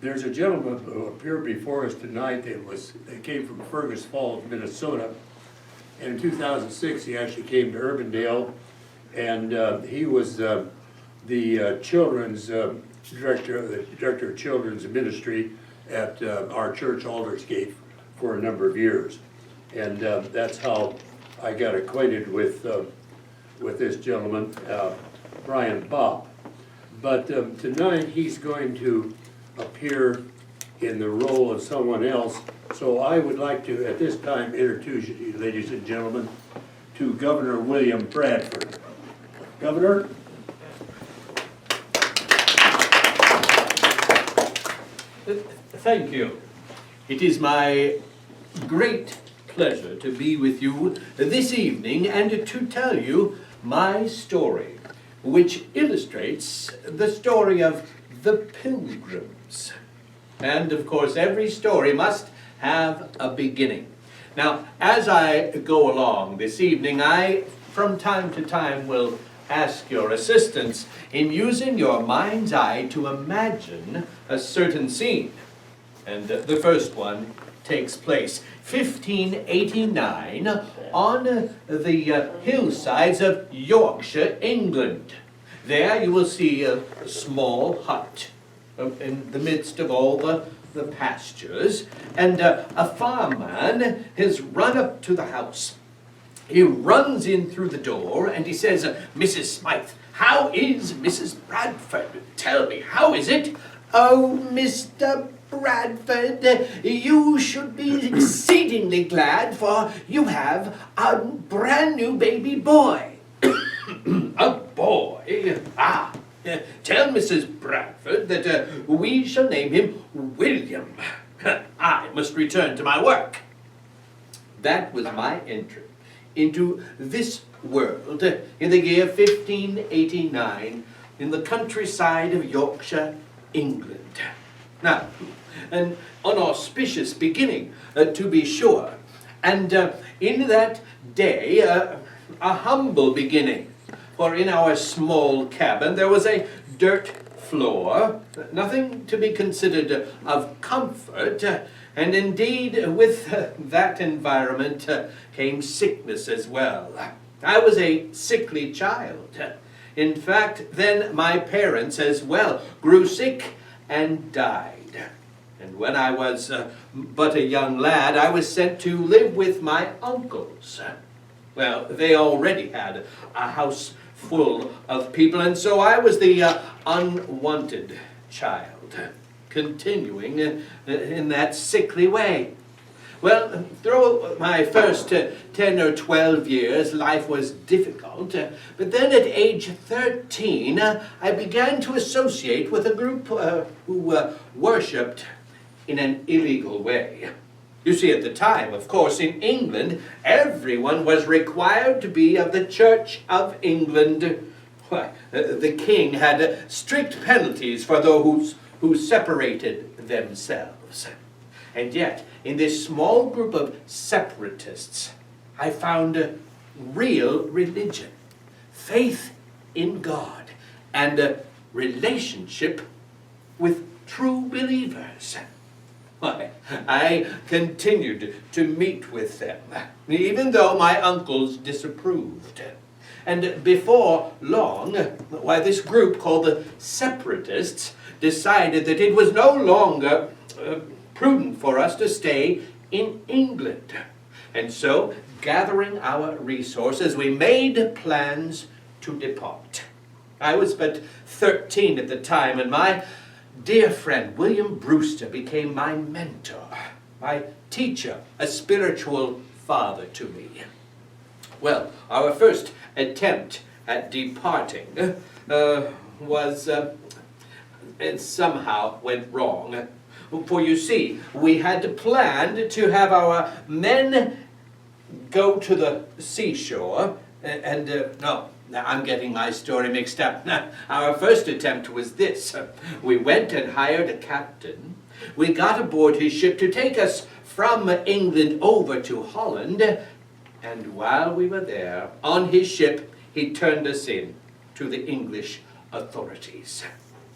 There's a gentleman who appeared before us tonight that came from Fergus Falls, Minnesota. And in 2006, he actually came to Urbandale, and he was the children's director of children's ministry at our church, Aldersgate, for a number of years. And that's how I got acquainted with this gentleman, Brian Bopp. But tonight, he's going to appear in the role of someone else. So I would like to, at this time, introduce you, ladies and gentlemen, to Governor William Bradford. Governor? Thank you. It is my great pleasure to be with you this evening and to tell you my story, which illustrates the story of the Pilgrims. And of course, every story must have a beginning. Now, as I go along this evening, I, from time to time, will ask your assistance in using your mind's eye to imagine a certain scene. And the first one takes place 1589 on the hillsides of Yorkshire, England. There you will see a small hut in the midst of all the pastures, and a farmman has run up to the house. He runs in through the door and he says, "Mrs. Smythe, how is Mrs. Bradford? Tell me, how is it?" "Oh, Mr. Bradford, you should be exceedingly glad, for you have a brand new baby boy." "A boy? Ah, tell Mrs. Bradford that we shall name him William. I must return to my work." That was my entry into this world in the year 1589 in the countryside of Yorkshire, England. Now, an unauspicious beginning, to be sure, and in that day, a humble beginning. For in our small cabin there was a dirt floor, nothing to be considered of comfort, and indeed with that environment came sickness as well. I was a sickly child. In fact, then my parents as well grew sick and died. And when I was but a young lad, I was sent to live with my uncles. Well, they already had a house full of people, and so I was the unwanted child, continuing in that sickly way. Well, through my first 10 or 12 years, life was difficult, but then at age 13, I began to associate with a group who worshipped in an illegal way. You see, at the time, of course, in England, everyone was required to be of the Church of England. Why, the king had strict penalties for those who separated themselves. And yet, in this small group of separatists, I found real religion, faith in God, and a relationship with true believers. Why, I continued to meet with them, even though my uncles disapproved. And before long, why, this group called the Separatists decided that it was no longer prudent for us to stay in England. And so, gathering our resources, we made plans to depart. I was but 13 at the time, and my dear friend William Brewster became my mentor, my teacher, a spiritual father to me. Well, our first attempt at departing was it somehow went wrong. For you see, we had planned to have our men go to the seashore and no, I'm getting my story mixed up. Our first attempt was this. We went and hired a captain. We got aboard his ship to take us from England over to Holland. And while we were there, on his ship, he turned us in to the English authorities.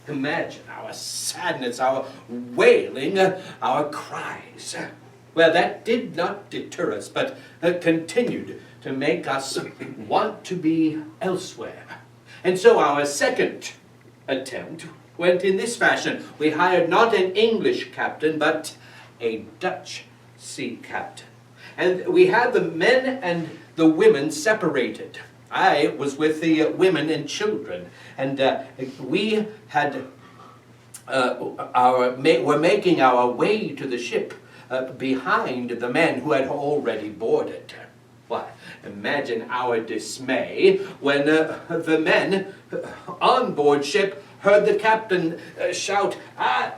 Imagine our sadness, our wailing, our cries. Well, that did not deter us, but continued to make us want to be elsewhere. And so our second attempt went in this fashion. We hired not an English captain, but a Dutch sea captain. And we had the men and the women separated. I was with the women and children, and we had were making our way to the ship behind the men who had already boarded. Why, imagine our dismay when the men on board ship heard the captain shout,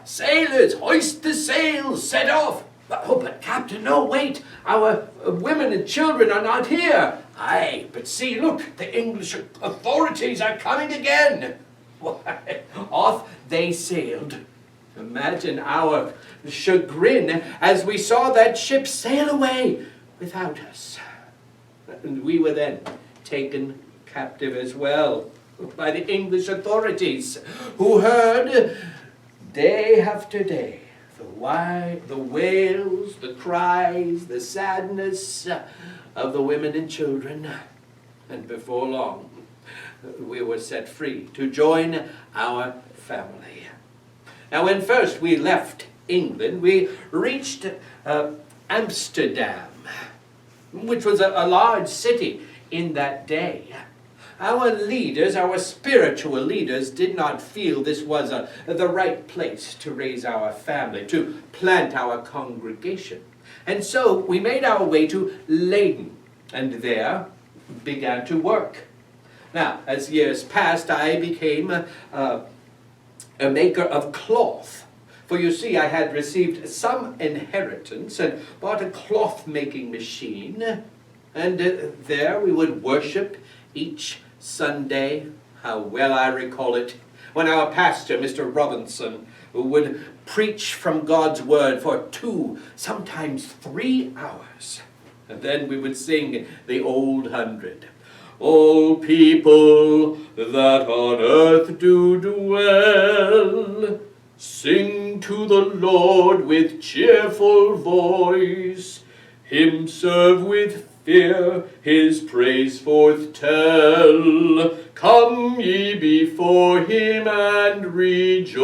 "Sailors, hoist the sails, set off!" "Oh, but Captain, no, wait, our women and children are not here." "Aye, but see, look, the English authorities are coming again." Why, off they sailed. Imagine our chagrin as we saw that ship sail away without us. And we were then taken captive as well by the English authorities, who heard day after day the wails, the cries, the sadness of the women and children. And before long, we were set free to join our family. Now, when first we left England, we reached Amsterdam, which was a large city in that day. Our leaders, our spiritual leaders, did not feel this was the right place to raise our family, to plant our congregation. And so we made our way to Leyden, and there began to work. Now, as years passed, I became a maker of cloth. For you see, I had received some inheritance and bought a cloth-making machine. And there we would worship each Sunday. How well I recall it, when our pastor, Mr. Robinson, would preach from God's Word for 2, sometimes 3 hours. And then we would sing the old 100. "All people that on earth do dwell, sing to the Lord with cheerful voice, Him serve with fear, His praise forth tell. Come ye before Him and rejoice."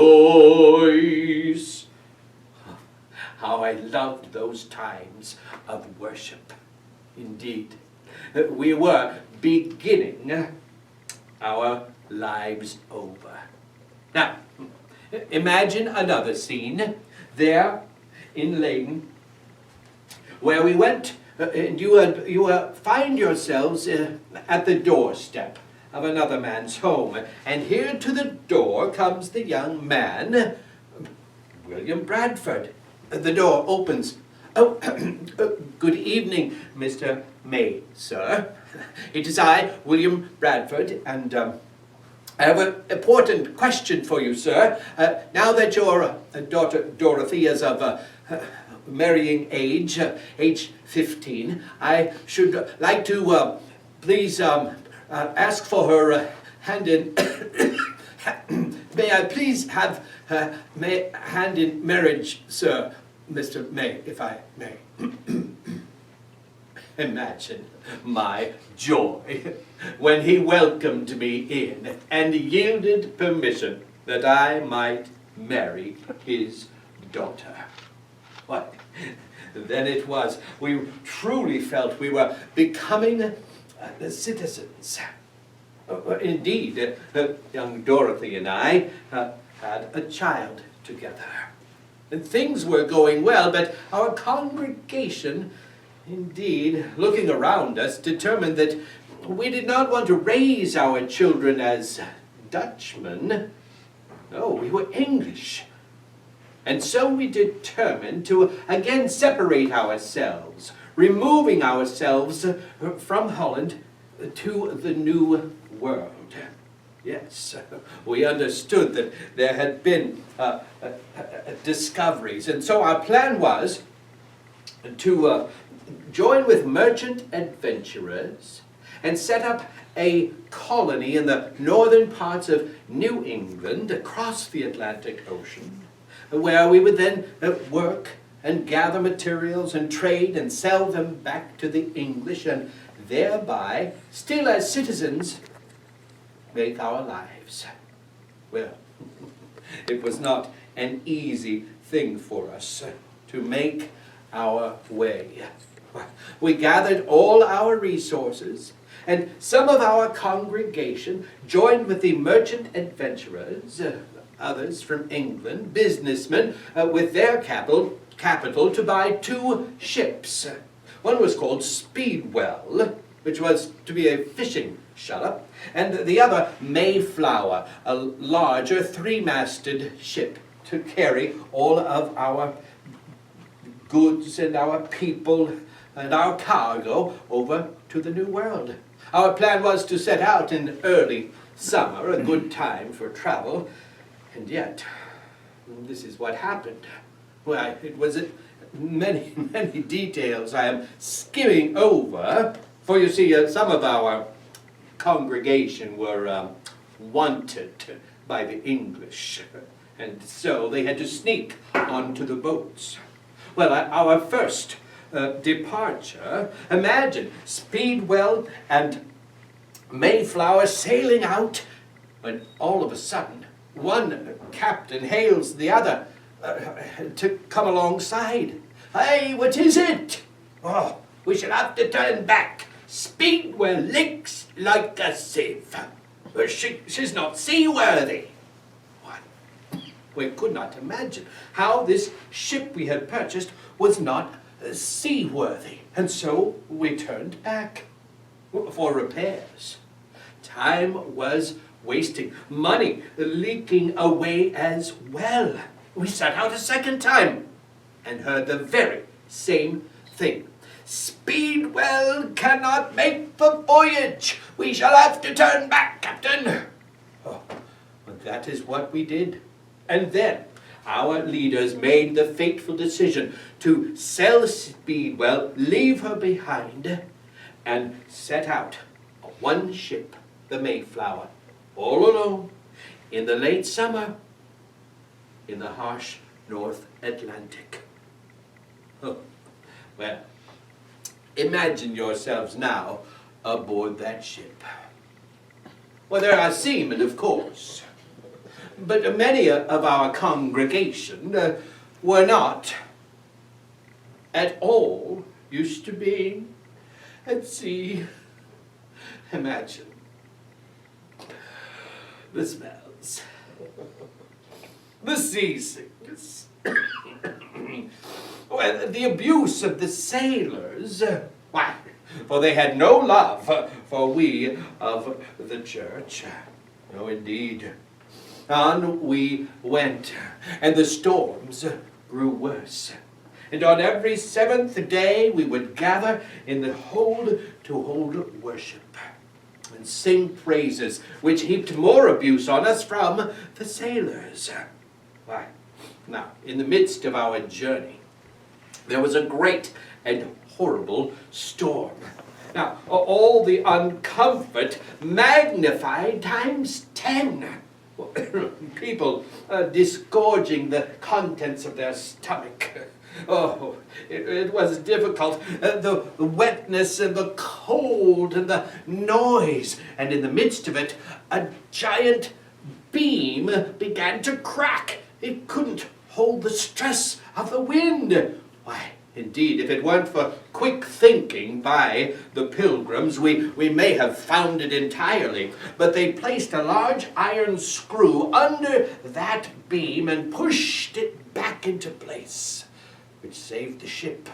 How I loved those times of worship. Indeed, we were beginning our lives over. Now, imagine another scene there in Leyden, where we went, and you find yourselves at the doorstep of another man's home, and here to the door comes the young man, William Bradford. The door opens. "Oh, good evening, Mr. May, sir. It is I, William Bradford, and I have an important question for you, sir. Now that your daughter Dorothy is of marrying age, age 15, I should like to please ask for her hand in... May I please have her hand in marriage, sir, Mr. May, if I may." Imagine my joy when he welcomed me in and yielded permission that I might marry his daughter. What? Then it was, we truly felt we were becoming citizens. Indeed, young Dorothy and I had a child together. And things were going well, but our congregation, indeed, looking around us, determined that we did not want to raise our children as Dutchmen. No, we were English. And so we determined to again separate ourselves, removing ourselves from Holland to the New World. Yes, we understood that there had been discoveries, and so our plan was to join with merchant adventurers and set up a colony in the northern parts of New England across the Atlantic Ocean, where we would then work and gather materials and trade and sell them back to the English, and thereby, still as citizens, make our lives. Well, it was not an easy thing for us to make our way. We gathered all our resources, and some of our congregation joined with the merchant adventurers, others from England, businessmen, with their capital to buy 2 ships. One was called Speedwell, which was to be a fishing shallop, and the other Mayflower, a larger 3-masted ship to carry all of our goods and our people and our cargo over to the New World. Our plan was to set out in early summer, a good time for travel, and yet, this is what happened. Well, it was many, many details I am skimming over, for you see, some of our congregation were wanted by the English, and so they had to sneak onto the boats. Well, our first departure, imagine Speedwell and Mayflower sailing out, when all of a sudden one captain hails the other to come alongside. "Hey, what is it?" "Oh, we shall have to turn back. Speedwell leaks like a sieve. She's not seaworthy." What? We could not imagine how this ship we had purchased was not seaworthy, and so we turned back for repairs. Time was wasting, money leaking away as well. We set out a second time and heard the very same thing. "Speedwell cannot make the voyage. We shall have to turn back, Captain." Oh, but that is what we did. And then our leaders made the fateful decision to sell Speedwell, leave her behind, and set out on one ship, the Mayflower, all alone, in the late summer, in the harsh North Atlantic. Oh, well, imagine yourselves now aboard that ship. Well, there are seamen, of course, but many of our congregation were not at all used to being at sea. Imagine the smells, the seasickness, well, the abuse of the sailors. Why, for they had no love for we of the church. No, indeed. On we went, and the storms grew worse. And on every 7th day we would gather in the hold to hold worship and sing praises, which heaped more abuse on us from the sailors. Why, now, in the midst of our journey, there was a great and horrible storm. Now, all the uncomfort magnified times 10. People disgorging the contents of their stomach. Oh, it was difficult. The wetness and the cold and the noise. And in the midst of it, a giant beam began to crack. It couldn't hold the stress of the wind. Why, indeed, if it weren't for quick thinking by the Pilgrims, we may have found it entirely. But they placed a large iron screw under that beam and pushed it back into place, which saved the ship,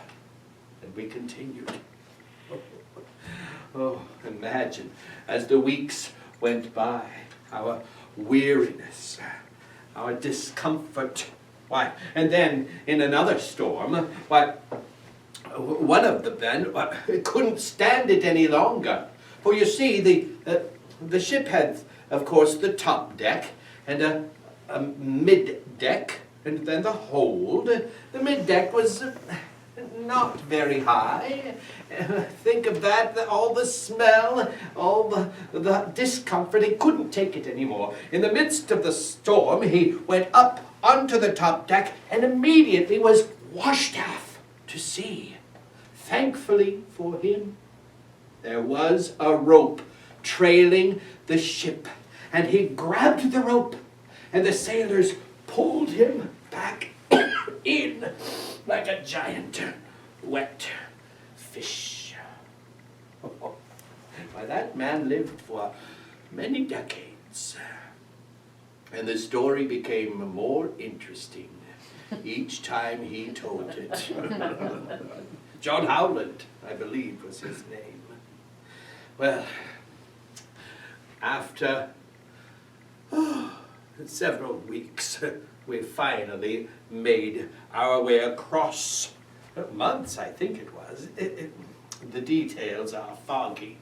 and we continued. Oh, imagine, as the weeks went by, our weariness, our discomfort. Why, and then in another storm, why, one of the men couldn't stand it any longer. For you see, the ship had, of course, the top deck and a mid deck, and then the hold. The mid deck was not very high. Think of that, all the smell, all the discomfort. He couldn't take it anymore. In the midst of the storm, he went up onto the top deck and immediately was washed off to sea. Thankfully for him, there was a rope trailing the ship, and he grabbed the rope, and the sailors pulled him back in like a giant wet fish. Why, that man lived for many decades, and the story became more interesting each time he told it. John Howland, I believe, was his name. Well, after several weeks, we finally made our way across. Months, I think it was. The details are foggy.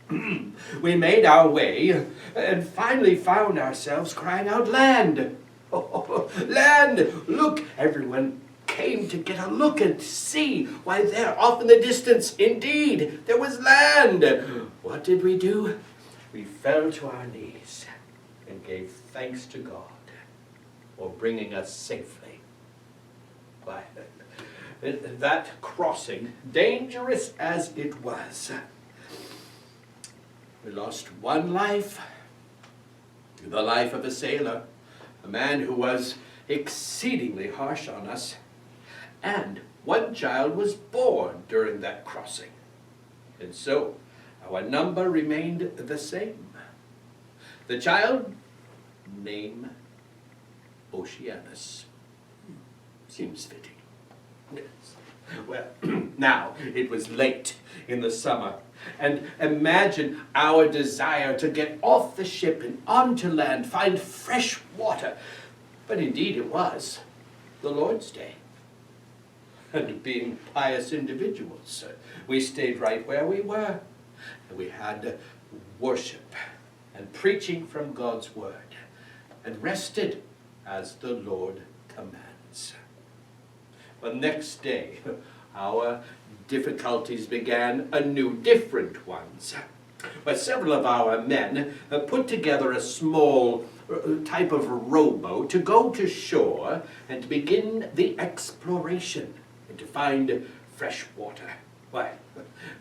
We made our way and finally found ourselves crying out, "Land! Oh, land! Look!" Everyone came to get a look and see. Why, there, off in the distance, indeed, there was land. What did we do? We fell to our knees and gave thanks to God for bringing us safely. Why, that crossing, dangerous as it was, we lost one life, the life of a sailor, a man who was exceedingly harsh on us, and one child was born during that crossing. And so our number remained the same. The child, name Oceanus. Seems fitting. Yes. Well, now it was late in the summer, and imagine our desire to get off the ship and onto land, find fresh water. But indeed it was the Lord's Day. And being pious individuals, we stayed right where we were, and we had worship and preaching from God's word, and rested as the Lord commands. But next day, our difficulties began anew, different ones. But several of our men put together a small type of rowboat to go to shore and to begin the exploration and to find fresh water. Why,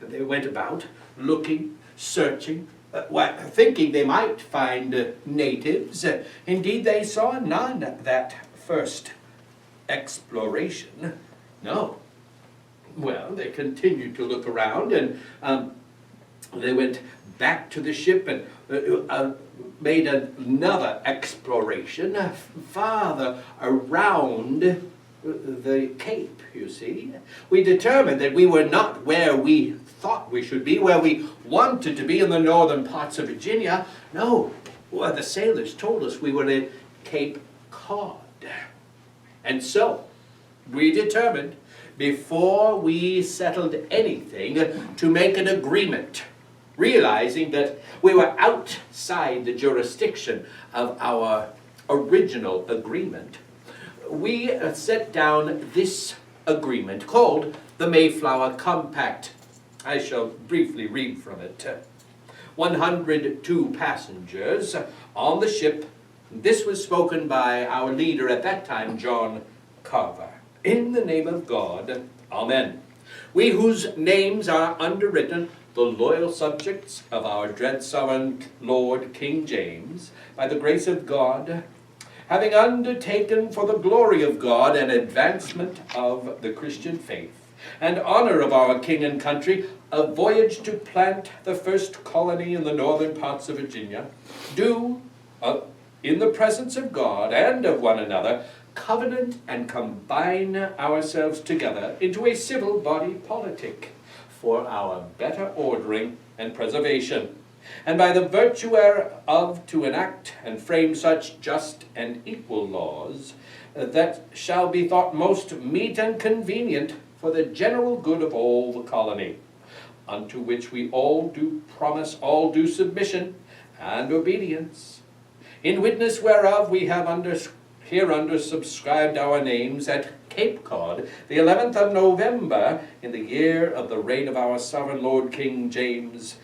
they went about looking, searching, thinking they might find natives. Indeed, they saw none that first exploration. No. Well, they continued to look around, and they went back to the ship and made another exploration farther around the Cape, you see. We determined that we were not where we thought we should be, where we wanted to be in the northern parts of Virginia. No, well, the sailors told us we were in Cape Cod. And so, we determined, before we settled anything, to make an agreement, realizing that we were outside the jurisdiction of our original agreement. We set down this agreement called the Mayflower Compact. I shall briefly read from it. 102 passengers on the ship. This was spoken by our leader at that time, John Carver. In the name of God, Amen. We whose names are underwritten, the loyal subjects of our dread sovereign Lord King James, by the grace of God, having undertaken for the glory of God and advancement of the Christian faith, and honor of our king and country, a voyage to plant the first colony in the northern parts of Virginia, do, in the presence of God and of one another, covenant and combine ourselves together into a civil body politic for our better ordering and preservation, and by the virtue whereof to enact and frame such just and equal laws that shall be thought most meet and convenient for the general good of all the colony, unto which we all do promise all due submission and obedience, in witness whereof we have hereunder subscribed our names at Cape Cod, the 11th of November, in the year of the reign of our sovereign Lord King James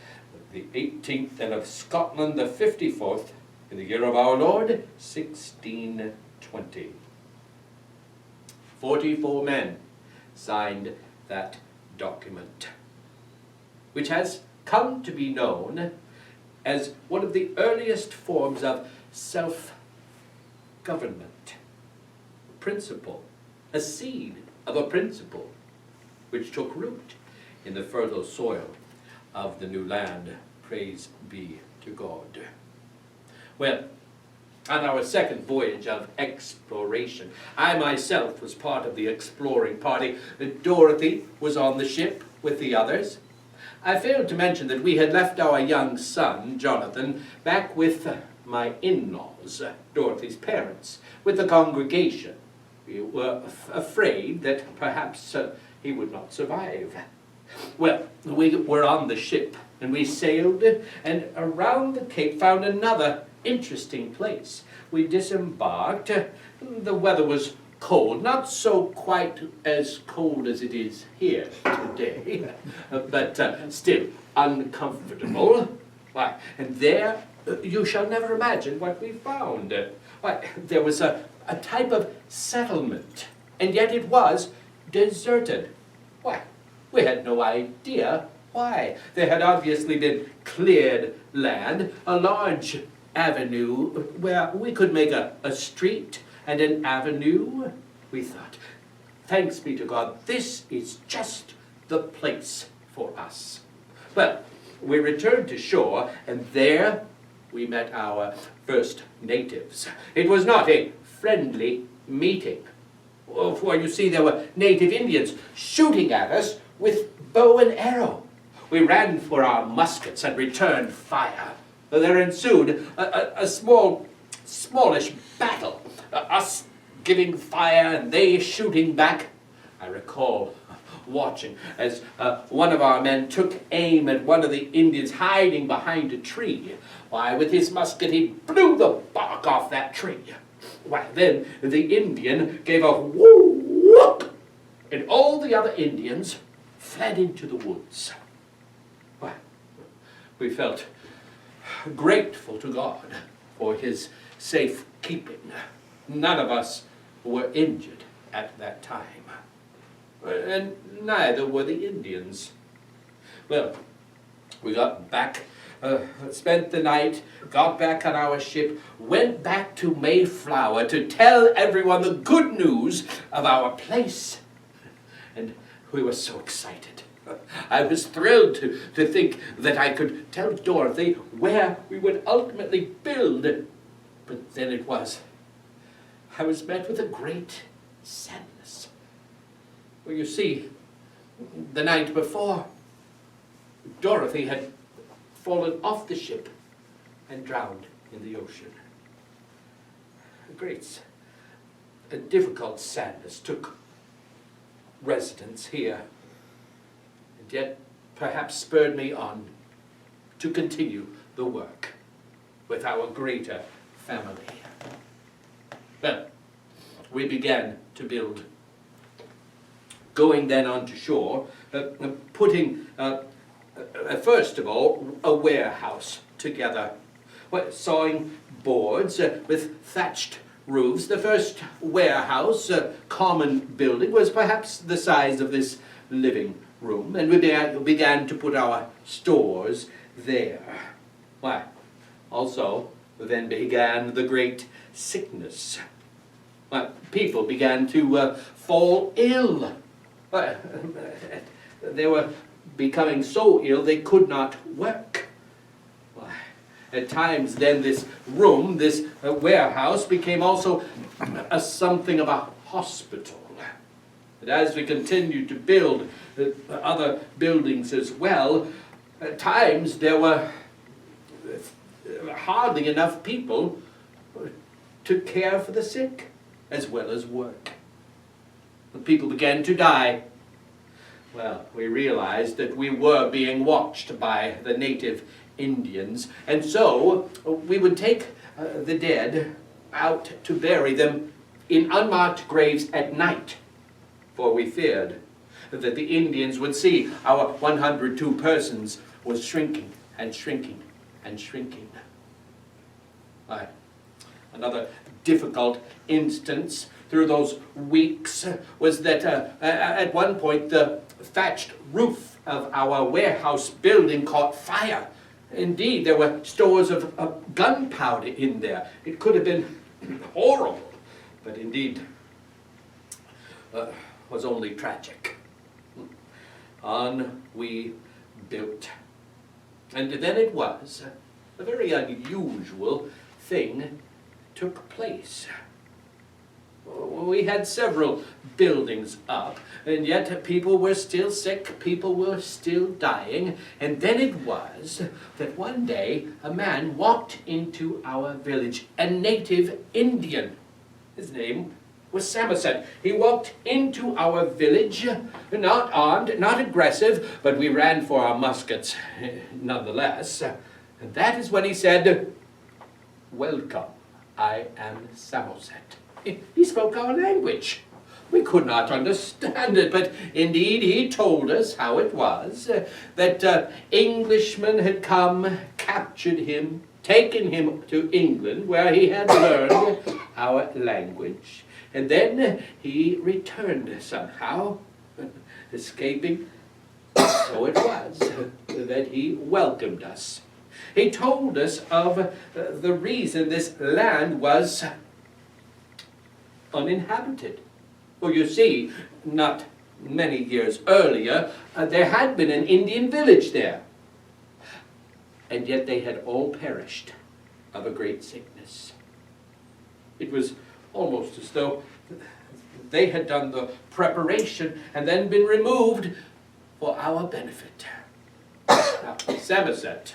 the 18th, and of Scotland the 54th, in the year of our Lord 1620. 44 men signed that document, which has come to be known as one of the earliest forms of self-government principle, a seed of a principle which took root in the fertile soil of the new land. Praise be to God. Well, on our second voyage of exploration, I myself was part of the exploring party. Dorothy was on the ship with the others. I failed to mention that we had left our young son, Jonathan, back with my in-laws, Dorothy's parents, with the congregation. We were afraid that perhaps he would not survive. Well, we were on the ship, and we sailed, and around the Cape found another interesting place. We disembarked. The weather was cold, not so quite as cold as it is here today, but still uncomfortable. Why, and there you shall never imagine what we found. Why, there was a type of settlement, and yet it was deserted. Why, we had no idea why. There had obviously been cleared land, a large avenue where we could make a street and an avenue. We thought, thanks be to God, this is just the place for us. Well, we returned to shore, and there we met our first natives. It was not a friendly meeting, for you see there were native Indians shooting at us with bow and arrow. We ran for our muskets and returned fire. There ensued a smallish battle, us giving fire and they shooting back. I recall watching as one of our men took aim at one of the Indians hiding behind a tree. Why, with his musket he blew the bark off that tree. Why, then the Indian gave a whoop, and all the other Indians fled into the woods. Why, we felt grateful to God for his safe keeping. None of us were injured at that time, and neither were the Indians. Well, we got back, spent the night, got back on our ship, went back to Mayflower to tell everyone the good news of our place. And we were so excited. I was thrilled to think that I could tell Dorothy where we would ultimately build. But then I was met with a great sadness. Well, you see, the night before, Dorothy had fallen off the ship and drowned in the ocean. A difficult sadness took residence here, and yet perhaps spurred me on to continue the work with our greater family. Well, we began to build, going then onto shore, putting, first of all, a warehouse together, sawing boards with thatched roofs. The first warehouse, common building, was perhaps the size of this living room, and we began to put our stores there. Why, also, then began the great sickness. People began to fall ill. They were becoming so ill they could not work. At times then this room, this warehouse, became also something of a hospital. And as we continued to build other buildings as well, at times there were hardly enough people to care for the sick as well as work. The people began to die. Well, we realized that we were being watched by the native Indians, and so we would take the dead out to bury them in unmarked graves at night. for we feared that the Indians would see our 102 persons was shrinking and shrinking and shrinking. Another difficult instance through those weeks was that at one point the thatched roof of our warehouse building caught fire. Indeed, there were stores of gunpowder in there. It could have been horrible, but indeed was only tragic. On we built. And then it was a very unusual thing took place. We had several buildings up, and yet people were still sick, people were still dying, and then it was that one day a man walked into our village, a native Indian. His name was Samoset. He walked into our village, not armed, not aggressive, but we ran for our muskets nonetheless. And that is when he said, "Welcome, I am Samoset." He spoke our language. We could not understand it, but indeed he told us how it was, that Englishmen had come, captured him, taken him to England, where he had learned our language, and then he returned somehow, escaping. So it was that he welcomed us. He told us of the reason this land was uninhabited. Well, you see, not many years earlier, there had been an Indian village there. And yet they had all perished of a great sickness. It was almost as though they had done the preparation and then been removed for our benefit. Now, Samoset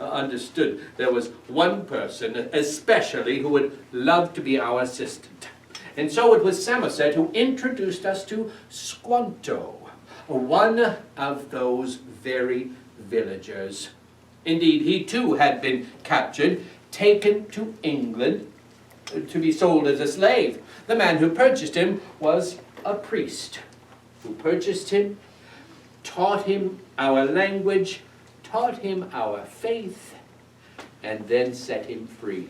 understood there was one person especially who would love to be our assistant. And so it was Samoset who introduced us to Squanto, one of those very villagers. Indeed, he too had been captured, taken to England to be sold as a slave. The man who purchased him was a priest who purchased him, taught him our language, taught him our faith, and then set him free.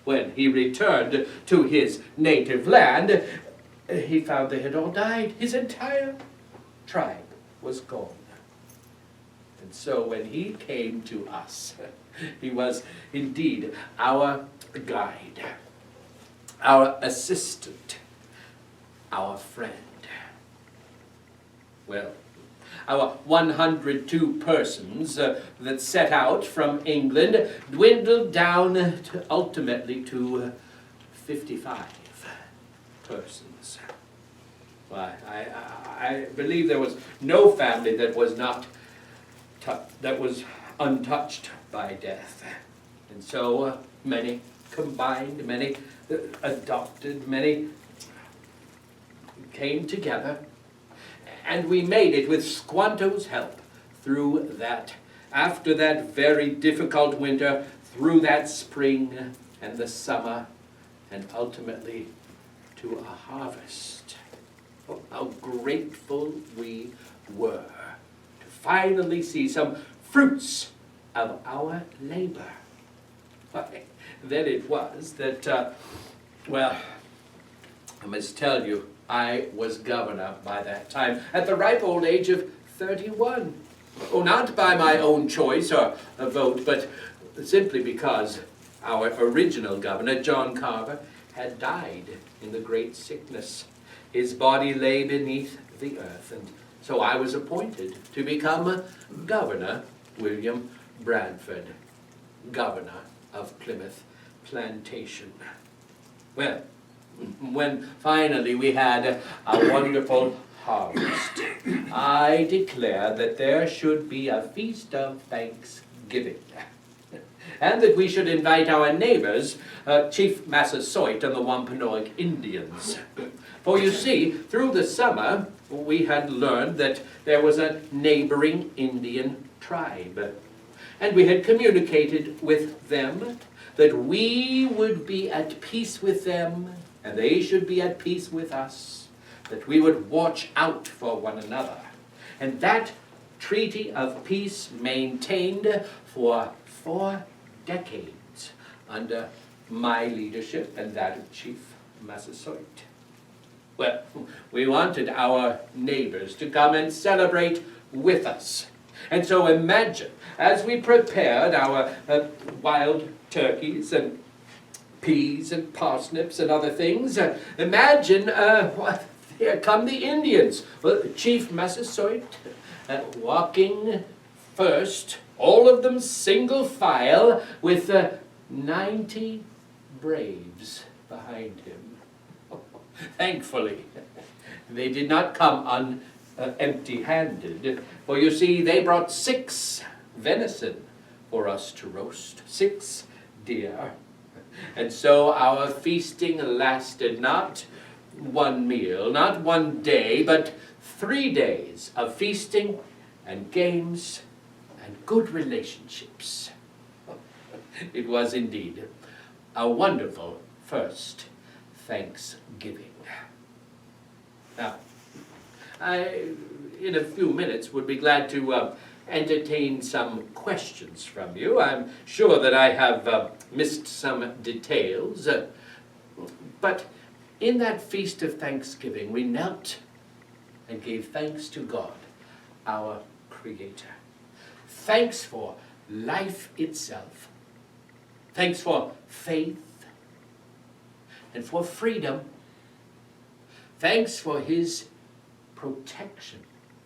When he returned to his native land, he found they had all died. His entire tribe was gone. And so when he came to us, he was indeed our guide, our assistant, our friend. Well, our 102 persons that set out from England dwindled down to ultimately to 55 persons. Why, I believe there was no family that was untouched by death. And so many combined, many adopted, many came together. And we made it with Squanto's help through that, after that very difficult winter, through that spring and the summer, and ultimately to a harvest. Oh, how grateful we were to finally see some fruits of our labor. Then it was that, well, I must tell you, I was governor by that time, at the ripe old age of 31. Oh, not by my own choice or a vote, but simply because our original governor, John Carver, had died in the great sickness. His body lay beneath the earth, and so I was appointed to become Governor William Bradford, governor of Plymouth Plantation. Well, when finally we had a wonderful harvest, I declared that there should be a feast of Thanksgiving, and that we should invite our neighbors, Chief Massasoit and the Wampanoag Indians. For you see, through the summer, we had learned that there was a neighboring Indian tribe, and we had communicated with them that we would be at peace with them, and they should be at peace with us, that we would watch out for one another. And that treaty of peace maintained for 4 decades under my leadership and that of Chief Massasoit. Well, we wanted our neighbors to come and celebrate with us. And so imagine, as we prepared our wild turkeys and peas and parsnips and other things, imagine, here come the Indians. Well, Chief Massasoit walking first, all of them single file, with 90 braves behind him. Thankfully, they did not come empty-handed, for you see, they brought 6 venison for us to roast, 6 deer. And so our feasting lasted not 1 meal, not 1 day, but 3 days of feasting and games and good relationships. It was indeed a wonderful first Thanksgiving. Now, I, in a few minutes, would be glad to entertain some questions from you. I'm sure that I have missed some details, but in that feast of Thanksgiving, we knelt and gave thanks to God, our Creator. Thanks for life itself. Thanks for faith and for freedom. Thanks for His protection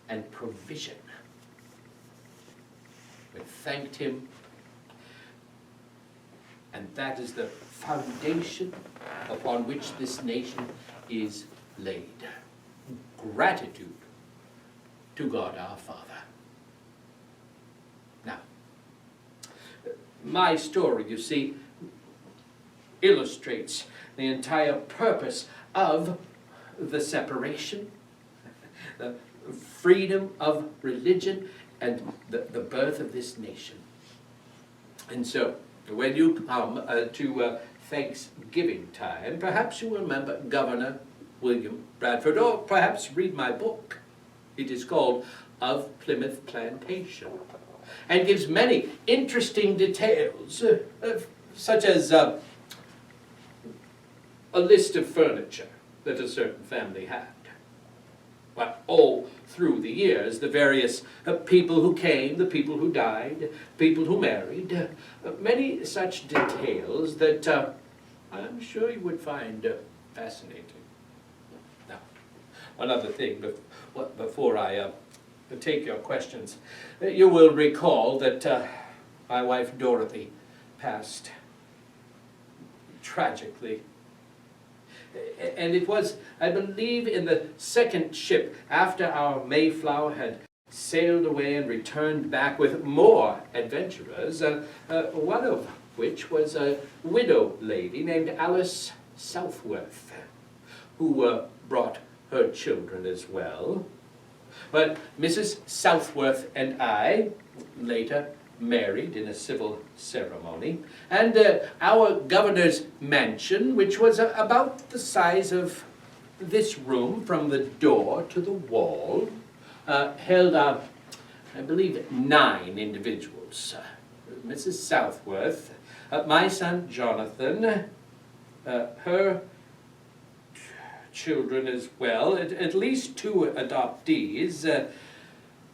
and provision. We thanked Him, and that is the foundation upon which this nation is laid. Gratitude to God our Father. Now, my story, you see, illustrates the entire purpose of the separation, the freedom of religion, and the birth of this nation. And so, when you come to Thanksgiving time, perhaps you will remember Governor William Bradford, or perhaps read my book. It is called Of Plymouth Plantation, and gives many interesting details, such as a list of furniture that a certain family had. Well, all through the years, the various people who came, the people who died, people who married, many such details that I'm sure you would find fascinating. Now, one other thing before I take your questions. You will recall that my wife Dorothy passed tragically. And it was, I believe, in the second ship after our Mayflower had sailed away and returned back with more adventurers, one of which was a widow lady named Alice Southworth, who brought her children as well. But Mrs. Southworth and I later married in a civil ceremony, and our governor's mansion, which was about the size of this room from the door to the wall, held, I believe, 9 individuals. Mrs. Southworth, my son Jonathan, her children as well, at least 2 adoptees.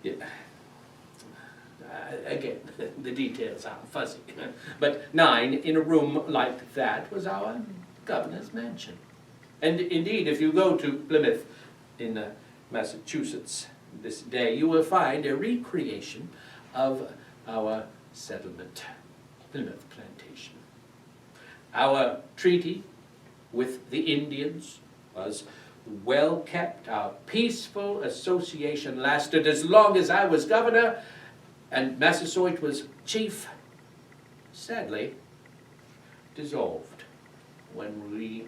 Yeah. Again, the details are fuzzy, but 9 in a room like that was our governor's mansion. And indeed, if you go to Plymouth in Massachusetts this day, you will find a recreation of our settlement, Plymouth Plantation. Our treaty with the Indians was well kept. Our peaceful association lasted as long as I was governor, and Massasoit was chief, sadly dissolved when the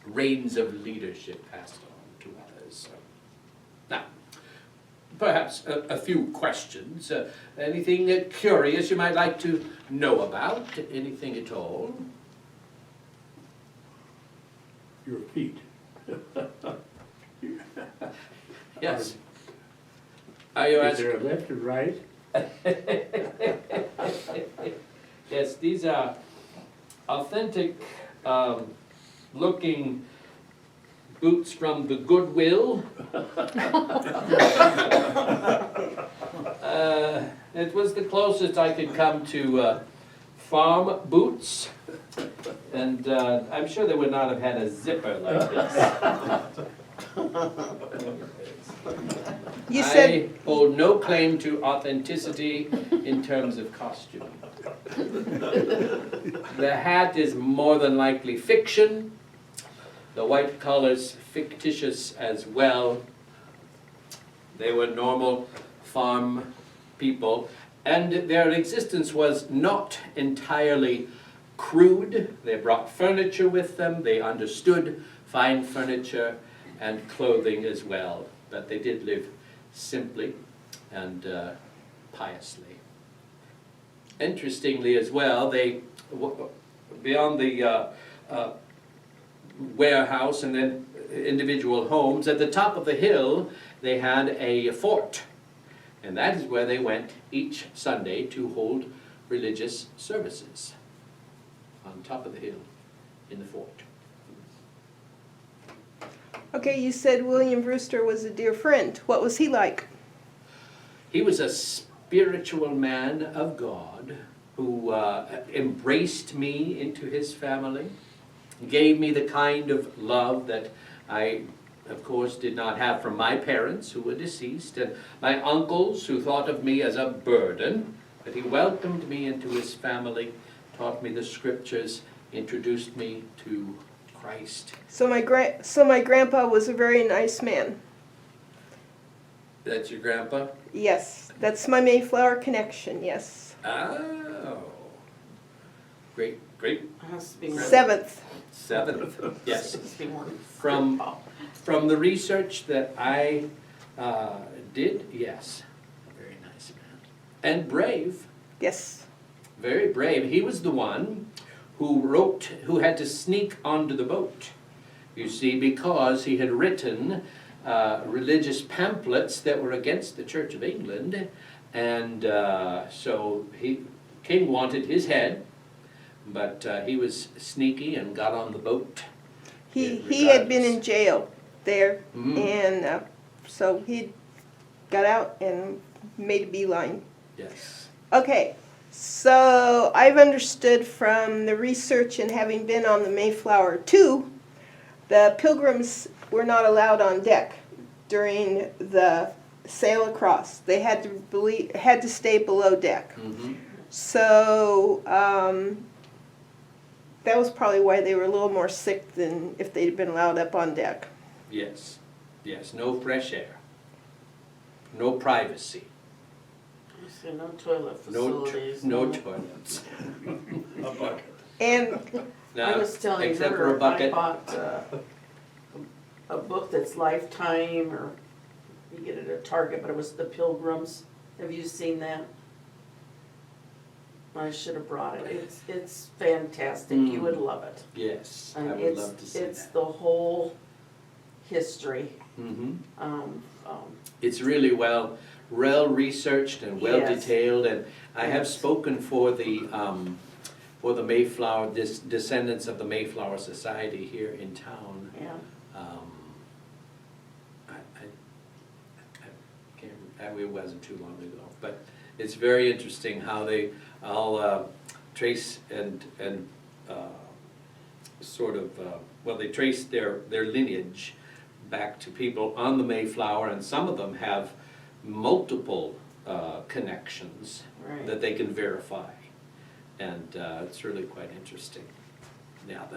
reins of leadership passed on to others. Now, perhaps a few questions. Anything curious you might like to know about? Anything at all? your feet. Yes. Are you Is asking? there a left and right? Yes, these are authentic looking boots from the Goodwill. It was the closest I could come to farm boots. And I'm sure they would not have had a zipper like this. You said, I hold no claim to authenticity in terms of costume. The hat is more than likely fiction. The white collar's fictitious as well. They were normal farm people, and their existence was not entirely crude. They brought furniture with them. They understood fine furniture and clothing as well, but they did live simply and piously. Interestingly as well, they, beyond the warehouse and then individual homes, at the top of the hill they had a fort, and that is where they went each Sunday to hold religious services, on top of the hill in the fort. okay, you said William Brewster was a dear friend. What was he like? He was a spiritual man of God who embraced me into his family, gave me the kind of love that I, of course, did not have from my parents who were deceased, and my uncles who thought of me as a burden, but he welcomed me into his family, taught me the scriptures, introduced me to Christ. So my grandpa was a very nice man. That's your grandpa? Yes, that's my Mayflower connection, yes. Oh. Great, great. Has to be more. Seventh. Seventh, yes. Has to be more. From the research that I did, yes. A very nice man. And brave, Yes. very brave. He was the one who had to sneak onto the boat, you see, because he had written religious pamphlets that were against the Church of England, and so King wanted his head, but he was sneaky and got on the boat. He had been in jail there, Mm. and so he got out and made a beeline. Yes. Okay, so I've understood from the research and having been on the Mayflower too, the Pilgrims were not allowed on deck during the sail across. They had to stay below deck. Mm-hmm. So that was probably why they were a little more sick than if they'd been allowed up on deck. Yes, yes, no fresh air, no privacy, So no toilet facilities. no toilets. A bucket. And I was telling except for her, a I bucket. bought a book that's Lifetime, or you get it at Target, but it was The Pilgrims. Have you seen that? I should have brought it. It's fantastic. You would love it. Yes, I And would love to see it's that. the whole history. Mhm. Um, It's really well researched and well Yes. detailed, and I have Yes. spoken for the Mayflower, descendants of the Mayflower Society here in town. yeah. I can't, it wasn't too long ago, but it's very interesting how they all trace and sort of, they trace their lineage back to people on the Mayflower, and some of them have multiple connections Right. that they can verify, and it's really quite interesting. Now,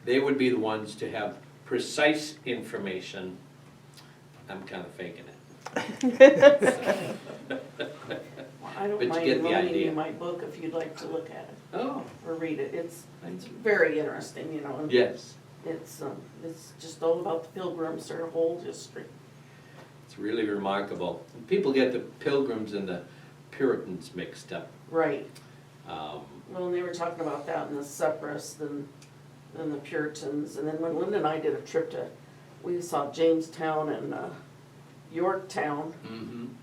they would be the ones to have precise information. I'm kind of faking it. Well, I don't But you mind get the loaning idea. you my book if you'd like to look at it Oh, or read it. It's very interesting, you know. And yes, it's just all about the Pilgrims, their whole history. it's really remarkable. People get the Pilgrims and the Puritans mixed up. Right. Um, Well, and they were talking about that in the Separist, and and the Puritans, and then when Linda and I did a trip we saw Jamestown and Yorktown,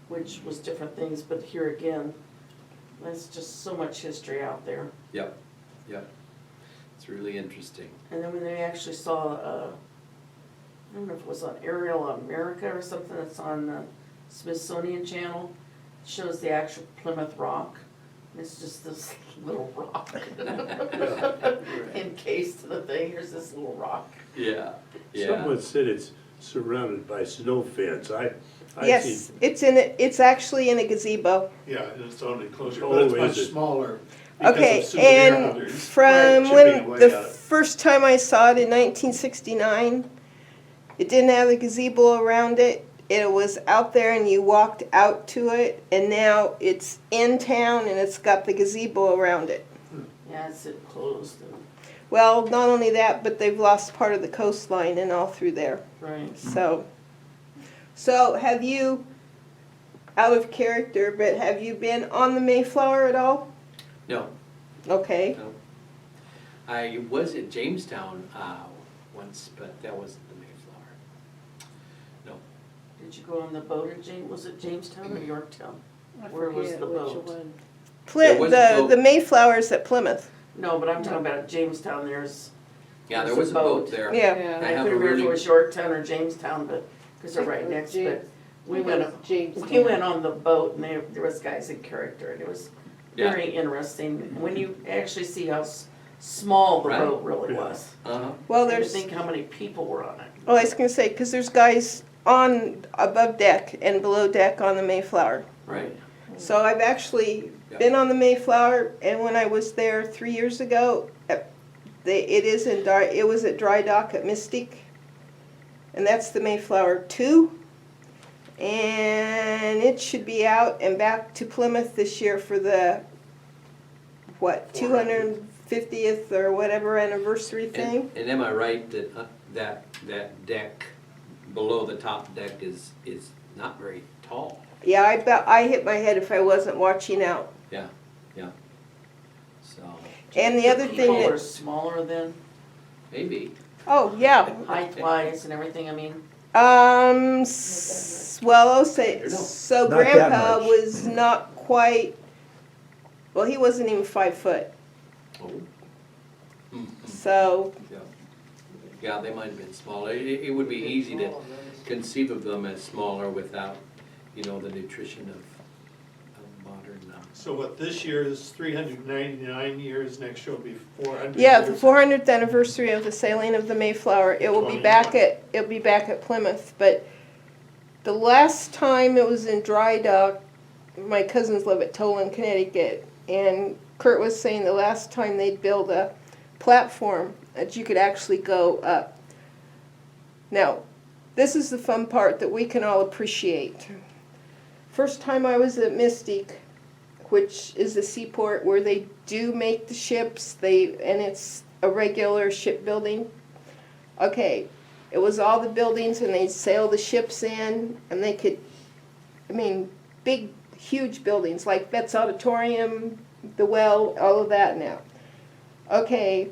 which was different things, but here again, there's just so much history out there. Yep, yep. It's really interesting. And then when they actually saw, I don't know if it was on Aerial America or something that's on the Smithsonian Channel, it shows the actual Plymouth Rock. And it's just this little rock encased in the thing. Here's this little rock. Yeah, yeah. Someone said it's surrounded by snow fence. I Yes, it's actually in a gazebo. Yeah, and it's on enclosure, Oh, but it's is much it? smaller. Okay, because of souvenir and hunters. from Chipping when away the at it. first time I saw it in 1969, it didn't have a gazebo around it. It was out there and you walked out to it, and now it's in town and it's got the gazebo around it. Yeah, it's enclosed. Well, not only that, but they've lost part of the coastline and all through there. Right. So have you, out of character, but have you been on the Mayflower at all? No, Okay. no. I was at Jamestown once, but that wasn't the Mayflower. No. Did you go on the boat at was it Jamestown or Yorktown? Where was the boat? There was a boat. The Mayflower's at Plymouth. No, but I'm talking about Jamestown, there's. Yeah, there there's was a boat there. Yeah. I I have couldn't a remember if really, it was Yorktown or Jamestown, but, because they're right next, but we went on the boat and there was guys in character and it was Yeah. very interesting. When you actually see how small the Right. boat really Yeah. was. Well, And to there's, think how many people were on it. oh, I was gonna say, because there's guys on above deck and below deck on the Mayflower. right. So I've actually Yeah. been on the Mayflower, and when I was there 3 years ago, it was at dry dock at Mystique, and that's the Mayflower 2. And it should be out and back to Plymouth this year for the, 250th or whatever anniversary thing? And am I right that that deck below the top deck is not very tall? Yeah, I bet I hit my head if I wasn't watching out. Yeah, yeah. So And the other thing People are that, smaller than, maybe. oh, yeah, height wise and everything, I mean. well, I'll say, so Not that Grandpa much. was not quite, well, he wasn't even 5 foot, Oh. so, Yeah. Yeah, they might have been smaller. It would be easy to conceive of them as smaller without, the nutrition of modern. So what, this year is 399 years, next year will be 400 yeah, the years? 400th anniversary of the sailing of the Mayflower, it'll be back at Plymouth, but the last time it was in dry dock, my cousins live at Tolan, Connecticut, and Kurt was saying the last time they'd build a platform that you could actually go up. Now, this is the fun part that we can all appreciate. First time I was at Mystique, which is the seaport where they do make the ships, and it's a regular shipbuilding. Okay, it was all the buildings and they'd sail the ships in and they could, big, huge buildings like Betts Auditorium, the Well, all of that now. Okay,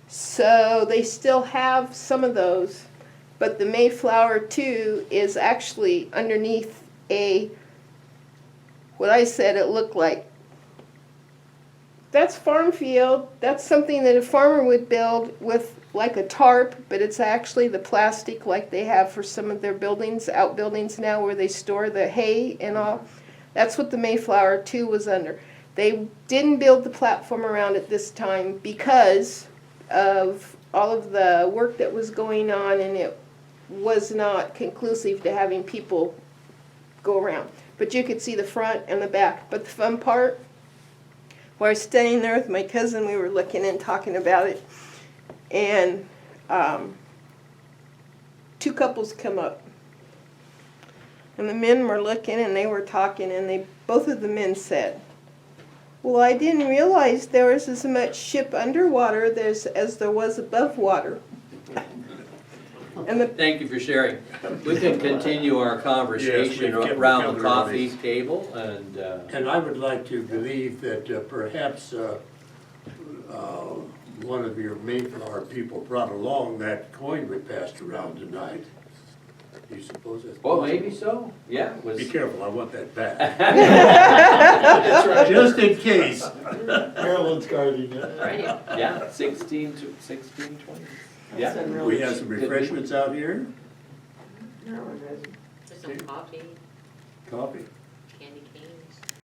so they still have some of those, but the Mayflower 2 is actually underneath what I said it looked like. That's farm field. That's something that a farmer would build with like a tarp, but it's actually the plastic like they have for some of their buildings, outbuildings now where they store the hay and all. That's what the Mayflower 2 was under. They didn't build the platform around it this time because of all of the work that was going on, and it was not conclusive to having people go around. But you could see the front and the back. But the fun part, while I was standing there with my cousin, we were looking and talking about it, and 2 couples come up. And the men were looking and they were talking, and both of the men said, "Well, I didn't realize there was as much ship underwater as there was above water." And Thank you for sharing. We can continue our conversation Yes, we've kept around the covered coffee on table and. And I would like to believe that perhaps one of your Mayflower people brought along that coin we passed around tonight. Do you suppose that's Well, possible? maybe so, yeah. it was- Be careful, I want that back. That's right. Just in case. Maryland's guarding it. Right, yeah, 1620. Yeah. That's been We really have cheap. some refreshments out here, No, it isn't. There's some coffee. coffee.